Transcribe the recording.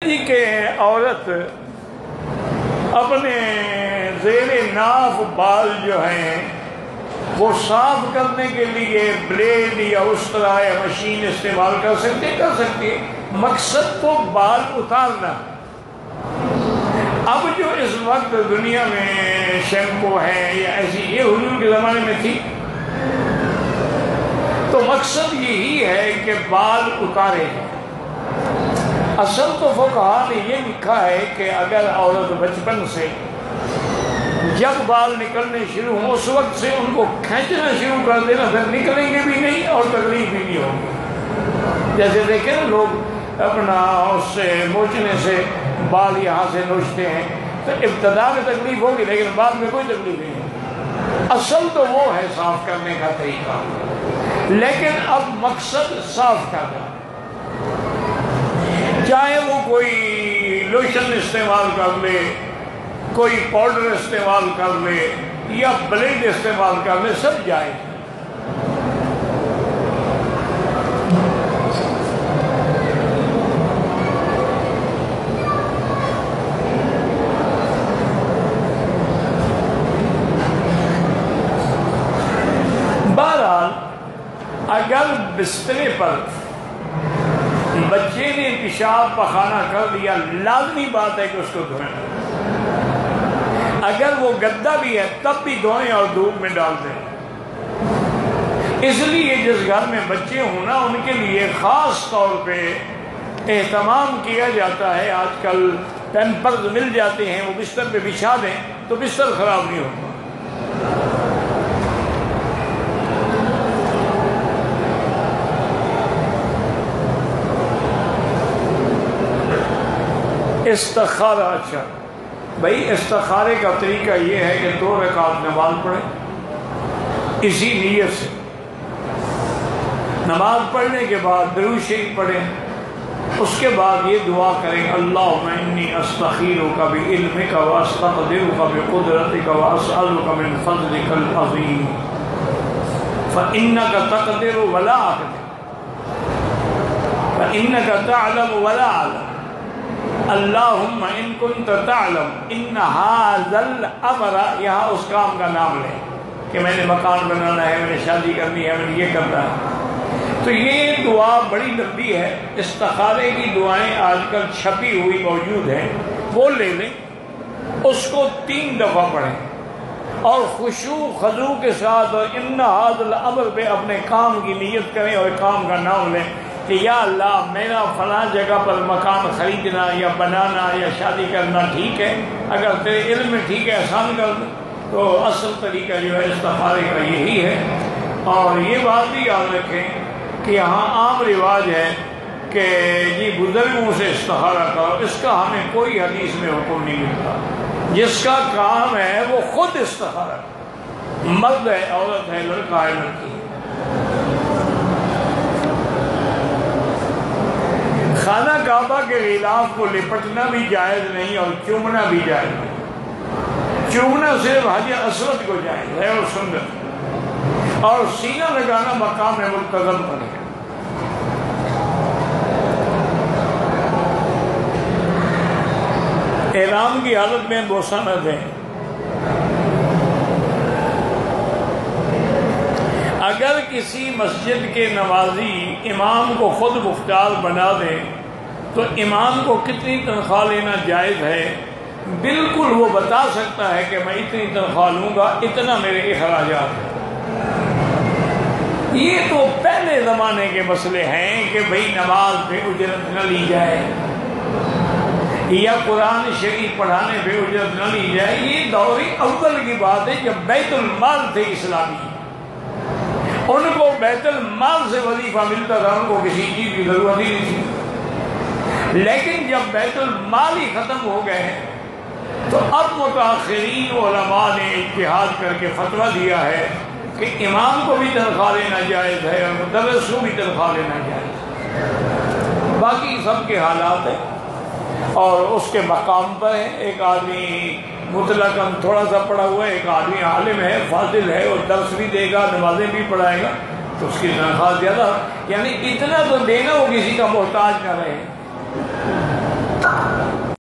جی کہ عورت اپنے زیر ناف بال جو ہیں وہ صاف کرنے کے لیے بلیڈ یا اس طرح یا مشین استعمال کر سکتی ہے، مقصد تو بال اتارنا۔ اب جو اس وقت دنیا میں شیمپو ہے یا ایسی، یہ حضور کے زمانے میں تھی، تو مقصد یہی ہے کہ بال اتارے۔ اصل تو فقہا نے یہ لکھا ہے کہ اگر عورت بچپن سے جب بال نکلنے شروع ہوں اس وقت سے ان کو کھینچنا شروع کر دینا، پھر نکلیں گے بھی نہیں اور تکلیف بھی نہیں ہوگی۔ جیسے دیکھیں نا لوگ اپنا اس سے نوچنے سے بال یہاں سے نوچتے ہیں تو ابتدا میں تکلیف ہوگی لیکن بعد میں کوئی تکلیف نہیں ہوگی۔ اصل تو وہ ہے صاف کرنے کا طریقہ، لیکن اب مقصد صاف کرنا، چاہے وہ کوئی لوشن استعمال کر لے، کوئی پاؤڈر استعمال کر لے یا بلیڈ استعمال کر لے، سب جائز۔ بہرحال اگر بسترے پر بچے نے پیشاب پخانہ کر لیا، لازمی بات ہے کہ اس کو دھوئیں۔ اگر وہ گدا بھی ہے تب بھی دھوئیں اور دھوپ میں ڈال دیں۔ اس لیے جس گھر میں بچے ہوں نا ان کے لیے خاص طور پہ اہتمام کیا جاتا ہے۔ آج کل پیمپرز مل جاتے ہیں، وہ بستر پہ بچھا دیں تو بستر خراب نہیں ہوگا۔ استخارہ، اچھا بھائی استخارے کا طریقہ یہ ہے کہ 2 رکعت نماز پڑھیں اسی نیت سے، نماز پڑھنے کے بعد درود شریف پڑھیں، اس کے بعد یہ دعا کریں اللہم انی استخیرک بعلمک واستقدرک بقدرتک واسألک من فضلک العظیم فإنک تقدر ولا اقدر فإنک تعلم ولا اعلم اللہم ان کنت تعلم ان ھذا الامر، یہاں اس کام کا نام لیں کہ میں نے مکان بنانا ہے، میں نے شادی کرنی ہے، میں نے یہ کرنا ہے۔ تو یہ دعا بڑی لمبی ہے، استخارے کی دعائیں آج کل چھپی ہوئی موجود ہیں، وہ لے لیں، اس کو 3 دفعہ پڑھیں اور خشوع خضوع کے ساتھ اور ان ھذا الامر پہ اپنے کام کی نیت کریں اور کام کا نام لیں کہ یا اللہ میرا فلاں جگہ پر مکان خریدنا یا بنانا یا شادی کرنا ٹھیک ہے، اگر تیرے علم میں ٹھیک ہے آسان کر دے۔ تو اصل طریقہ جو ہے استخارے کا یہی ہے۔ اور یہ بات بھی یاد رکھیں کہ یہاں عام رواج ہے کہ جی بزرگوں سے استخارہ کرو، اس کا ہمیں کوئی حدیث میں حکم نہیں ملتا۔ جس کا کام ہے وہ خود استخارہ، مرد ہے عورت ہے، لڑکا ہے لڑکی ہے۔ خانہ کعبہ کے غلاف کو لپٹنا بھی جائز نہیں اور چومنا بھی جائز نہیں۔ چومنا صرف حجر اسود کو جائز ہے اور سنت، اور سینہ لگانا مقام ملتزم پر ہے۔ احرام کی حالت میں بوسہ نہ دیں۔ اگر کسی مسجد کے نمازی امام کو خود مختار بنا دے تو امام کو کتنی تنخواہ لینا جائز ہے؟ بالکل وہ بتا سکتا ہے کہ میں اتنی تنخواہ لوں گا، اتنا میرے اخراجات ہیں۔ یہ تو پہلے زمانے کے مسئلے ہیں کہ بھئی نماز پہ اجرت نہ لی جائے یا قرآن شریف پڑھانے پہ اجرت نہ لی جائے۔ یہ دور اول کی بات ہے جب بیت المال تھے اسلامی، ان کو بیت المال سے وظیفہ ملتا تھا، ان کو کسی چیز کی ضرورت ہی نہیں تھی۔ لیکن جب بیت المال ہی ختم ہو گئے ہیں تو اب متاخرین علماء نے اجتہاد کر کے فتویٰ دیا ہے کہ امام کو بھی تنخواہ لینا جائز ہے اور مدرس کو بھی تنخواہ لینا جائز ہے۔ باقی سب کے حالات ہیں اور اس کے مقام پر ہے۔ ایک آدمی مطلقاً تھوڑا سا پڑھا ہوا ہے، ایک آدمی عالم ہے، فاضل ہے، اور درس بھی دے گا، نمازیں بھی پڑھائے گا، تو اس کی تنخواہ زیادہ، یعنی اتنا تو دینا وہ کسی کا محتاج نہ رہے۔